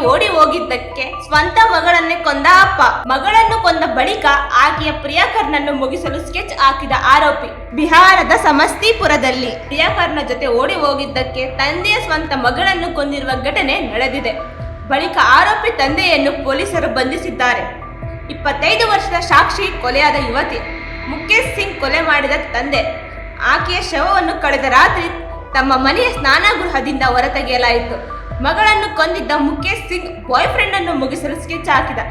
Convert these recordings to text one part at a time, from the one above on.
ಓಡಿ ಹೋಗಿದ್ದಕ್ಕೆ ಸ್ವಂತ ಮಗಳನ್ನೇ ಕೊಂದ ಅಪ್ಪ. ಮಗಳನ್ನು ಕೊಂದ ಬಳಿಕ ಆಕೆಯ ಪ್ರಿಯಕರನನ್ನು ಮುಗಿಸಲು ಸ್ಕೆಚ್ ಹಾಕಿದ ಆರೋಪಿ. ಬಿಹಾರದ ಸಮಸ್ತೀಪುರದಲ್ಲಿ ಪ್ರಿಯಕರನ ಜೊತೆ ಓಡಿ ಹೋಗಿದ್ದಕ್ಕೆ ತಂದೆಯ ಸ್ವಂತ ಮಗಳನ್ನು ಕೊಂದಿರುವ ಘಟನೆ ನಡೆದಿದೆ. ಬಳಿಕ ಆರೋಪಿ ತಂದೆಯನ್ನು ಪೊಲೀಸರು ಬಂಧಿಸಿದ್ದಾರೆ. 25 ವರ್ಷದ ಸಾಕ್ಷಿ ಕೊಲೆಯಾದ ಯುವತಿ. ಮುಖೇಶ್ ಸಿಂಗ್ ಕೊಲೆ ಮಾಡಿದ ತಂದೆ. ಆಕೆಯ ಶವವನ್ನು ಕಳೆದ ರಾತ್ರಿ ತಮ್ಮ ಮನೆಯ ಸ್ನಾನಗೃಹದಿಂದ ಹೊರತೆಗೆಯಲಾಯಿತು. ಮಗಳನ್ನು ಕೊಂದಿದ್ದ ಮುಖೇಶ್ ಸಿಂಗ್ ಬಾಯ್ ಫ್ರೆಂಡ್ ಅನ್ನು ಮುಗಿಸಲು ಸ್ಕೆಚ್ ಹಾಕಿದ.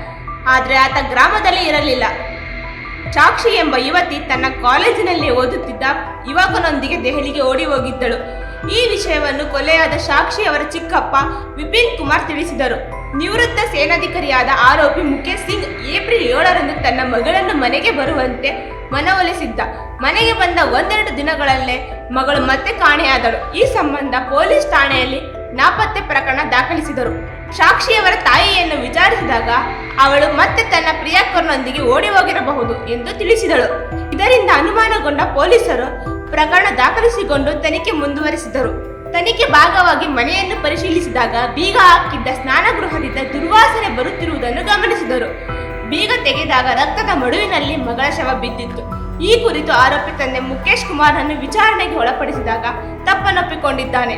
ಆದರೆ ಆತ ಗ್ರಾಮದಲ್ಲಿ ಇರಲಿಲ್ಲ. ಸಾಕ್ಷಿ ಎಂಬ ಯುವತಿ ತನ್ನ ಕಾಲೇಜಿನಲ್ಲಿ ಓದುತ್ತಿದ್ದ ಯುವಕನೊಂದಿಗೆ ದೆಹಲಿಗೆ ಓಡಿ ಹೋಗಿದ್ದಳು. ಈ ವಿಷಯವನ್ನು ಕೊಲೆಯಾದ ಸಾಕ್ಷಿ ಅವರ ಚಿಕ್ಕಪ್ಪ ವಿಪಿನ್ ಕುಮಾರ್ ತಿಳಿಸಿದರು. ನಿವೃತ್ತ ಸೇನಾಧಿಕಾರಿಯಾದ ಆರೋಪಿ ಮುಖೇಶ್ ಸಿಂಗ್ ಏಪ್ರಿಲ್ 7ರಂದು ತನ್ನ ಮಗಳನ್ನು ಮನೆಗೆ ಬರುವಂತೆ ಮನವೊಲಿಸಿದ್ದ. ಮನೆಗೆ ಬಂದ ಒಂದೆರಡು ದಿನಗಳಲ್ಲೇ ಮಗಳು ಮತ್ತೆ ಕಾಣೆಯಾದಳು. ಈ ಸಂಬಂಧ ಪೊಲೀಸ್ ಠಾಣೆಯಲ್ಲಿ ನಾಪತ್ತೆ ಪ್ರಕರಣ ದಾಖಲಿಸಿದರು. ಸಾಕ್ಷಿಯವರ ತಾಯಿಯನ್ನು ವಿಚಾರಿಸಿದಾಗ ಅವಳು ಮತ್ತೆ ತನ್ನ ಪ್ರಿಯಕರನೊಂದಿಗೆ ಓಡಿ ಹೋಗಿರಬಹುದು ಎಂದು ತಿಳಿಸಿದಳು. ಇದರಿಂದ ಅನುಮಾನಗೊಂಡ ಪೊಲೀಸರು ಪ್ರಕರಣ ದಾಖಲಿಸಿಕೊಂಡು ತನಿಖೆ ಮುಂದುವರಿಸಿದರು. ತನಿಖೆ ಭಾಗವಾಗಿ ಮನೆಯನ್ನು ಪರಿಶೀಲಿಸಿದಾಗ ಬೀಗ ಹಾಕಿದ್ದ ಸ್ನಾನಗೃಹದಿಂದ ದುರ್ವಾಸನೆ ಬರುತ್ತಿರುವುದನ್ನು ಗಮನಿಸಿದರು. ಬೀಗ ತೆಗೆದಾಗ ರಕ್ತದ ಮಡುವಿನಲ್ಲಿ ಮಗಳ ಶವ ಬಿದ್ದಿತ್ತು. ಈ ಕುರಿತು ಆರೋಪಿ ತಂದೆ ಮುಖೇಶ್ ಕುಮಾರ್ನನ್ನು ವಿಚಾರಣೆಗೆ ಒಳಪಡಿಸಿದಾಗ ತಪ್ಪನ್ನೊಪ್ಪಿಕೊಂಡಿದ್ದಾನೆ.